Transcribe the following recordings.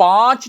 5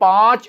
5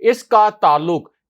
اس کا تعلق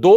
2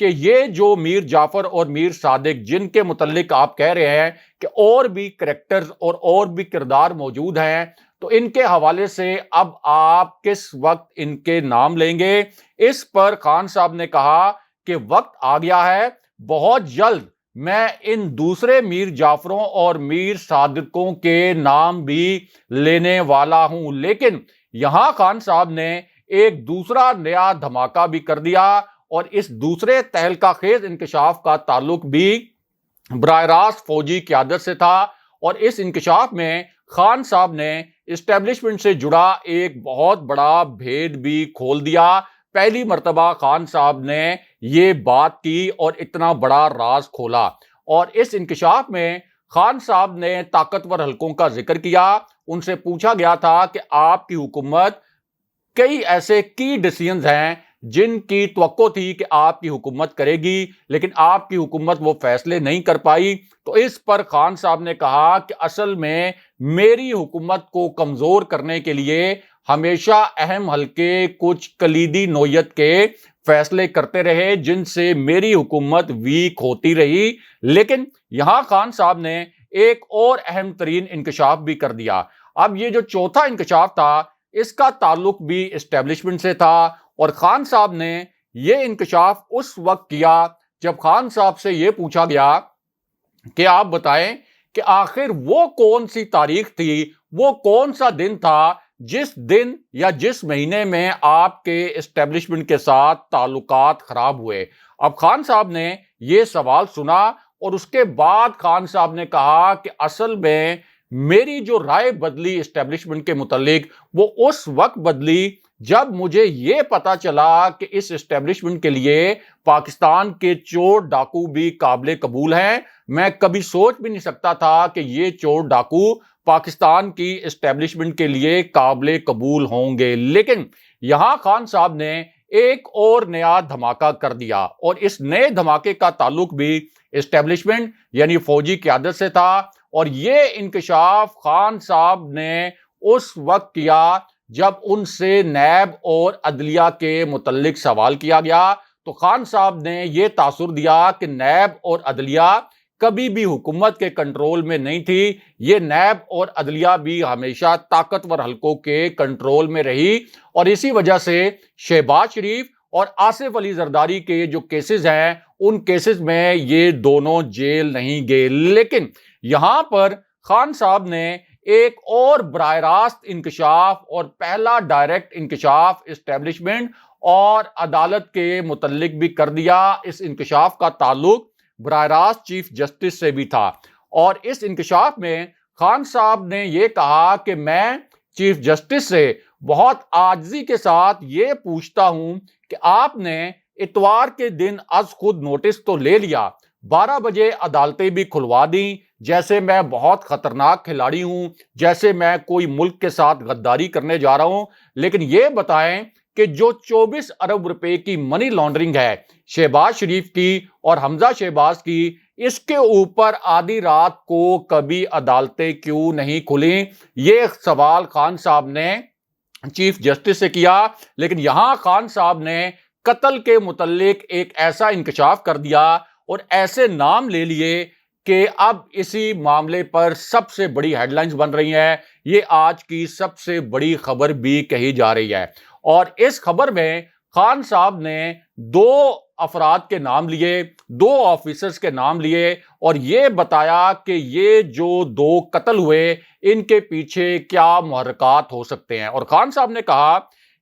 کہ یہ جو میر جعفر اور میر صادق جن کے متعلق آپ کہہ رہے ہیں کہ اور بھی کریکٹرز اور بھی کردار موجود ہیں، تو ان کے حوالے سے اب آپ کس وقت ان کے نام لیں گے؟ اس پر خان صاحب نے کہا کہ وقت آ گیا ہے، بہت جلد میں ان دوسرے میر جعفروں اور میر صادقوں کے نام بھی لینے والا ہوں۔ لیکن یہاں خان صاحب نے ایک دوسرا نیا دھماکہ بھی کر دیا، اور اس دوسرے تہلکہ خیز انکشاف کا تعلق بھی براہ راست فوجی قیادت سے تھا، اور اس انکشاف میں خان صاحب نے اسٹیبلشمنٹ سے جڑا ایک بہت بڑا بھید بھی کھول دیا۔ پہلی مرتبہ خان صاحب نے یہ بات کی اور اتنا بڑا راز کھولا، اور اس انکشاف میں خان صاحب نے طاقتور حلقوں کا ذکر کیا۔ ان سے پوچھا گیا تھا کہ آپ کی حکومت کئی ایسے کی ڈیسیژنز ہیں جن کی توقع تھی کہ آپ کی حکومت کرے گی، لیکن آپ کی حکومت وہ فیصلے نہیں کر پائی۔ تو اس پر خان صاحب نے کہا کہ اصل میں میری حکومت کو کمزور کرنے کے لیے ہمیشہ اہم حلقے کچھ کلیدی نوعیت کے فیصلے کرتے رہے، جن سے میری حکومت ویک ہوتی رہی۔ لیکن یہاں خان صاحب نے ایک اور اہم ترین انکشاف بھی کر دیا۔ اب یہ جو چوتھا انکشاف تھا، اس کا تعلق بھی اسٹیبلشمنٹ سے تھا، اور خان صاحب نے یہ انکشاف اس وقت کیا جب خان صاحب سے یہ پوچھا گیا کہ آپ بتائیں کہ آخر وہ کون سی تاریخ تھی، وہ کون سا دن تھا جس دن یا جس مہینے میں آپ کے اسٹیبلشمنٹ کے ساتھ تعلقات خراب ہوئے۔ اب خان صاحب نے یہ سوال سنا، اور اس کے بعد خان صاحب نے کہا کہ اصل میں میری جو رائے بدلی اسٹیبلشمنٹ کے متعلق، وہ اس وقت بدلی جب مجھے یہ پتا چلا کہ اس اسٹیبلشمنٹ کے لیے پاکستان کے چور ڈاکو بھی قابل قبول ہیں۔ میں کبھی سوچ بھی نہیں سکتا تھا کہ یہ چور ڈاکو پاکستان کی اسٹیبلشمنٹ کے لیے قابل قبول ہوں گے۔ لیکن یہاں خان صاحب نے ایک اور نیا دھماکہ کر دیا، اور اس نئے دھماکے کا تعلق بھی اسٹیبلشمنٹ یعنی فوجی قیادت سے تھا، اور یہ انکشاف خان صاحب نے اس وقت کیا جب ان سے نیب اور عدلیہ کے متعلق سوال کیا گیا۔ تو خان صاحب نے یہ تاثر دیا کہ نیب اور عدلیہ کبھی بھی حکومت کے کنٹرول میں نہیں تھی، یہ نیب اور عدلیہ بھی ہمیشہ طاقتور حلقوں کے کنٹرول میں رہی، اور اسی وجہ سے شہباز شریف اور آصف علی زرداری کے جو کیسز ہیں، ان کیسز میں یہ دونوں جیل نہیں گئے۔ لیکن یہاں پر خان صاحب نے ایک اور براہ راست انکشاف اور پہلا ڈائریکٹ انکشاف اسٹیبلشمنٹ اور عدالت کے متعلق بھی کر دیا۔ اس انکشاف کا تعلق براہ راست چیف جسٹس سے بھی تھا، اور اس انکشاف میں خان صاحب نے یہ کہا کہ میں چیف جسٹس سے بہت عاجزی کے ساتھ یہ پوچھتا ہوں کہ آپ نے اتوار کے دن از خود نوٹس تو لے لیا، 12 بجے عدالتیں بھی کھلوا دیں، جیسے میں بہت خطرناک کھلاڑی ہوں، جیسے میں کوئی ملک کے ساتھ غداری کرنے جا رہا ہوں، لیکن یہ بتائیں کہ جو 24 ارب روپے کی منی لانڈرنگ ہے شہباز شریف کی اور حمزہ شہباز کی، اس کے اوپر آدھی رات کو کبھی عدالتیں کیوں نہیں کھلیں؟ یہ سوال خان صاحب نے چیف جسٹس سے کیا۔ لیکن یہاں خان صاحب نے قتل کے متعلق ایک ایسا انکشاف کر دیا اور ایسے نام لے لیے کہ اب اسی معاملے پر سب سے بڑی ہیڈ لائنز بن رہی ہیں۔ یہ آج کی سب سے بڑی خبر بھی کہی جا رہی ہے، اور اس خبر میں خان صاحب نے 2 افراد کے نام لیے، 2 آفیسرز کے نام لیے، اور یہ بتایا کہ یہ جو 2 قتل ہوئے ان کے پیچھے کیا محرکات ہو سکتے ہیں۔ اور خان صاحب نے کہا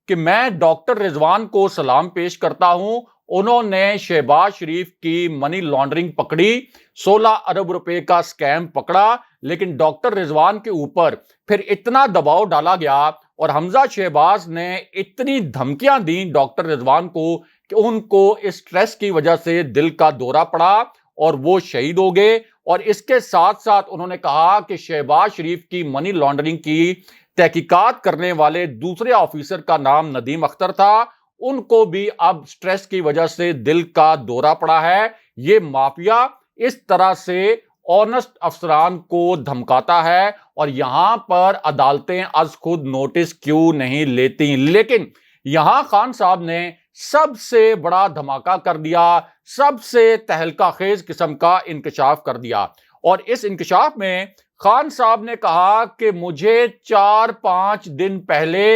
کہ میں ڈاکٹر رضوان کو سلام پیش کرتا ہوں، انہوں نے شہباز شریف کی منی لانڈرنگ پکڑی، 16 ارب روپے کا سکیم پکڑا، لیکن ڈاکٹر رضوان کے اوپر پھر اتنا دباؤ ڈالا گیا اور حمزہ شہباز نے اتنی دھمکیاں دیں ڈاکٹر رضوان کو کہ ان کو اس سٹریس کی وجہ سے دل کا دورہ پڑا اور وہ شہید ہو گئے۔ اور اس کے ساتھ ساتھ انہوں نے کہا کہ شہباز شریف کی منی لانڈرنگ کی تحقیقات کرنے والے دوسرے آفیسر کا نام ندیم اختر تھا، ان کو بھی اب سٹریس کی وجہ سے دل کا دورہ پڑا ہے۔ یہ مافیا اس طرح سے آنسٹ افسران کو دھمکاتا ہے، اور یہاں پر عدالتیں از خود نوٹس کیوں نہیں لیتی؟ لیکن یہاں خان صاحب نے سب سے بڑا دھماکہ کر دیا، سب سے تہلکہ خیز قسم کا انکشاف کر دیا۔ اور اس انکشاف میں خان صاحب نے کہا کہ مجھے 4-5 دن پہلے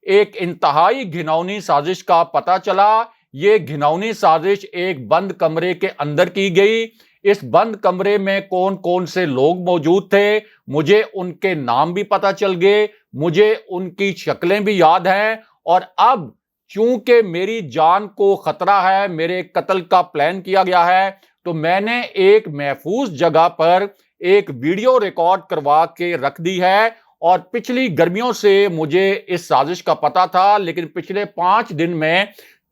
ایک انتہائی گھناؤنی سازش کا پتہ چلا۔ یہ گھناؤنی سازش ایک بند کمرے کے اندر کی گئی۔ اس بند کمرے میں کون کون سے لوگ موجود تھے، مجھے ان کے نام بھی پتہ چل گئے، مجھے ان کی شکلیں بھی یاد ہیں۔ اور اب چونکہ میری جان کو خطرہ ہے، میرے قتل کا پلان کیا گیا ہے، تو میں نے ایک محفوظ جگہ پر ایک ویڈیو ریکارڈ کروا کے رکھ دی ہے۔ اور پچھلی گرمیوں سے مجھے اس سازش کا پتہ تھا، لیکن پچھلے 5 دن میں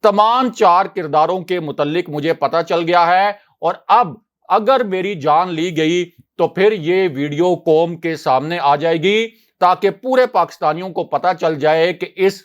تمام 4 کرداروں کے متعلق مجھے پتہ چل گیا ہے۔ اور اب اگر میری جان لی گئی تو پھر یہ ویڈیو قوم کے سامنے آ جائے گی، تاکہ پورے پاکستانیوں کو پتہ چل جائے کہ اس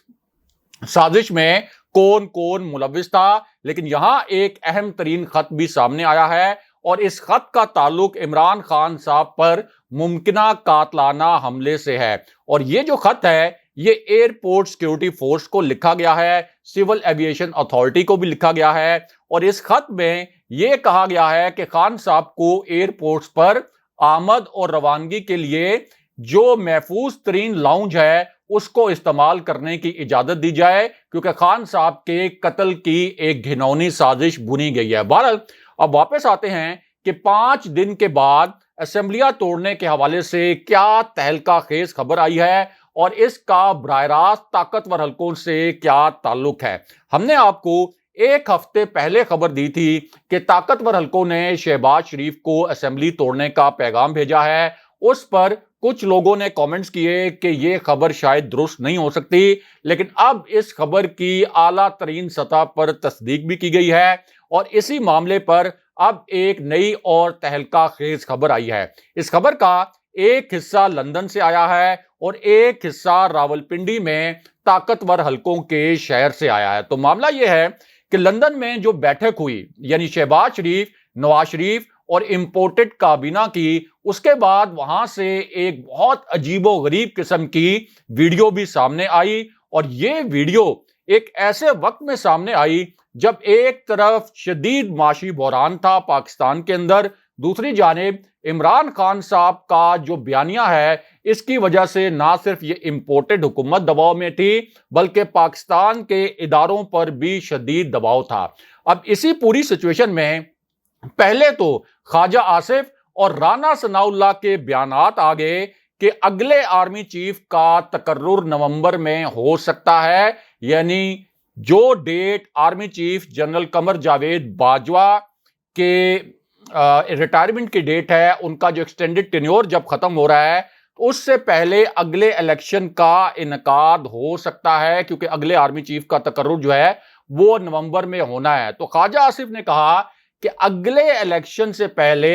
سازش میں کون کون ملوث تھا۔ لیکن یہاں ایک اہم ترین خط بھی سامنے آیا ہے، اور اس خط کا تعلق عمران خان صاحب پر ممکنہ قاتلانہ حملے سے ہے۔ اور یہ جو خط ہے یہ ایئرپورٹ سیکیورٹی فورس کو لکھا گیا ہے، سول ایویشن اتھارٹی کو بھی لکھا گیا ہے۔ اور اس خط میں یہ کہا گیا ہے کہ خان صاحب کو ایئرپورٹس پر آمد اور روانگی کے لیے جو محفوظ ترین لاؤنج ہے اس کو استعمال کرنے کی اجازت دی جائے، کیونکہ خان صاحب کے قتل کی ایک گھناؤنی سازش بنی گئی ہے۔ بہرحال اب واپس آتے ہیں کہ 5 دن کے بعد اسمبلیاں توڑنے کے حوالے سے کیا تہلکہ خیز خبر آئی ہے، اور اس کا براہ راست طاقتور حلقوں سے کیا تعلق ہے۔ ہم نے آپ کو ایک ہفتے پہلے خبر دی تھی کہ طاقتور حلقوں نے شہباز شریف کو اسمبلی توڑنے کا پیغام بھیجا ہے۔ اس پر کچھ لوگوں نے کامنٹس کیے کہ یہ خبر شاید درست نہیں ہو سکتی، لیکن اب اس خبر کی اعلیٰ ترین سطح پر تصدیق بھی کی گئی ہے، اور اسی معاملے پر اب ایک نئی اور تہلکہ خیز خبر آئی ہے۔ اس خبر کا ایک حصہ لندن سے آیا ہے اور ایک حصہ راولپنڈی میں طاقتور حلقوں کے شہر سے آیا ہے۔ تو معاملہ یہ ہے کہ لندن میں جو بیٹھک ہوئی، یعنی شہباز شریف، نواز شریف اور امپورٹڈ کابینہ کی، اس کے بعد وہاں سے ایک بہت عجیب و غریب قسم کی ویڈیو بھی سامنے آئی۔ اور یہ ویڈیو ایک ایسے وقت میں سامنے آئی جب ایک طرف شدید معاشی بحران تھا پاکستان کے اندر، دوسری جانب عمران خان صاحب کا جو بیانیہ ہے اس کی وجہ سے نہ صرف یہ امپورٹڈ حکومت دباؤ میں تھی، بلکہ پاکستان کے اداروں پر بھی شدید دباؤ تھا۔ اب اسی پوری سچویشن میں پہلے تو خواجہ آصف اور رانا ثناء اللہ کے بیانات آ گئے کہ اگلے آرمی چیف کا تقرر نومبر میں ہو سکتا ہے، یعنی جو date army chief general Qamar Javed Bajwa کے ریٹائرمنٹ کی ڈیٹ ہے، ان کا جو ایکسٹینڈڈ ٹینیور جب ختم ہو رہا ہے اس سے پہلے اگلے الیکشن کا انعقاد ہو سکتا ہے، کیونکہ اگلے آرمی چیف کا تقرر جو ہے وہ نومبر میں ہونا ہے۔ تو خواجہ آصف نے کہا کہ اگلے الیکشن سے پہلے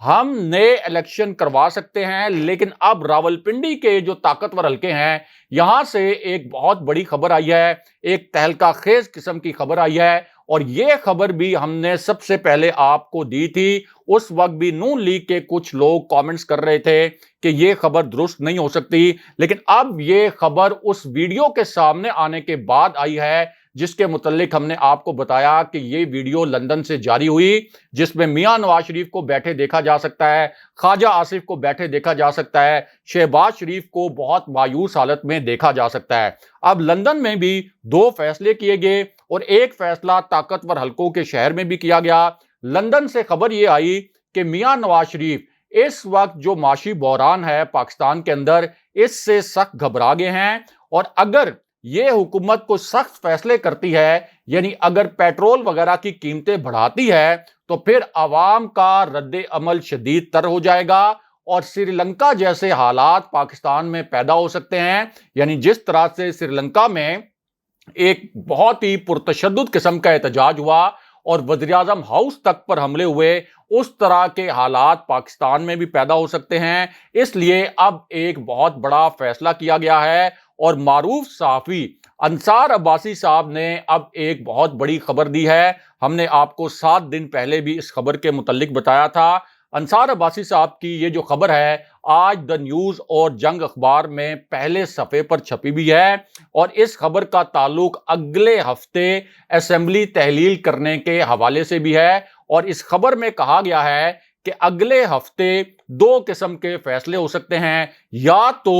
ہم نئے الیکشن کروا سکتے ہیں، لیکن اب راولپنڈی کے جو طاقتور حلقے ہیں یہاں سے ایک بہت بڑی خبر آئی ہے، ایک تہلکہ خیز قسم کی خبر آئی ہے، اور یہ خبر بھی ہم نے سب سے پہلے آپ کو دی تھی۔ اس وقت بھی نون لیگ کے کچھ لوگ کامنٹس کر رہے تھے کہ یہ خبر درست نہیں ہو سکتی، لیکن اب یہ خبر اس ویڈیو کے سامنے آنے کے بعد آئی ہے جس کے متعلق ہم نے آپ کو بتایا کہ یہ ویڈیو لندن سے جاری ہوئی، جس میں میاں نواز شریف کو بیٹھے دیکھا جا سکتا ہے، خواجہ آصف کو بیٹھے دیکھا جا سکتا ہے، شہباز شریف کو بہت مایوس حالت میں دیکھا جا سکتا ہے۔ اب لندن میں بھی 2 فیصلے کیے گئے اور ایک فیصلہ طاقتور حلقوں کے شہر میں بھی کیا گیا۔ لندن سے خبر یہ آئی کہ میاں نواز شریف اس وقت جو معاشی بحران ہے پاکستان کے اندر اس سے سخت گھبرا گئے ہیں، اور اگر یہ حکومت کو سخت فیصلے کرتی ہے، یعنی اگر پیٹرول وغیرہ کی قیمتیں بڑھاتی ہے، تو پھر عوام کا رد عمل شدید تر ہو جائے گا اور سری لنکا جیسے حالات پاکستان میں پیدا ہو سکتے ہیں۔ یعنی جس طرح سے سری لنکا میں ایک بہت ہی پرتشدد قسم کا احتجاج ہوا اور وزیراعظم ہاؤس تک پر حملے ہوئے، اس طرح کے حالات پاکستان میں بھی پیدا ہو سکتے ہیں۔ اس لیے اب ایک بہت بڑا فیصلہ کیا گیا ہے، اور معروف صحافی انصار عباسی صاحب نے اب ایک بہت بڑی خبر دی ہے۔ ہم نے آپ کو 7 دن پہلے بھی اس خبر کے متعلق بتایا تھا۔ انصار عباسی صاحب کی یہ جو خبر ہے آج دا نیوز اور جنگ اخبار میں پہلے صفحے پر چھپی بھی ہے، اور اس خبر کا تعلق اگلے ہفتے اسمبلی تحلیل کرنے کے حوالے سے بھی ہے۔ اور اس خبر میں کہا گیا ہے کہ اگلے ہفتے دو قسم کے فیصلے ہو سکتے ہیں، یا تو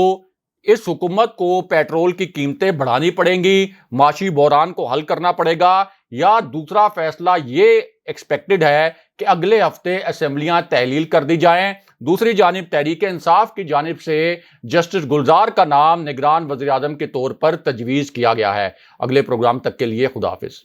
اس حکومت کو پیٹرول کی قیمتیں بڑھانی پڑیں گی، معاشی بحران کو حل کرنا پڑے گا، یا دوسرا فیصلہ یہ ایکسپیکٹڈ ہے کہ اگلے ہفتے اسمبلیاں تحلیل کر دی جائیں۔ دوسری جانب تحریک انصاف کی جانب سے جسٹس گلزار کا نام نگران وزیر اعظم کے طور پر تجویز کیا گیا ہے۔ اگلے پروگرام تک کے لیے خدا حافظ۔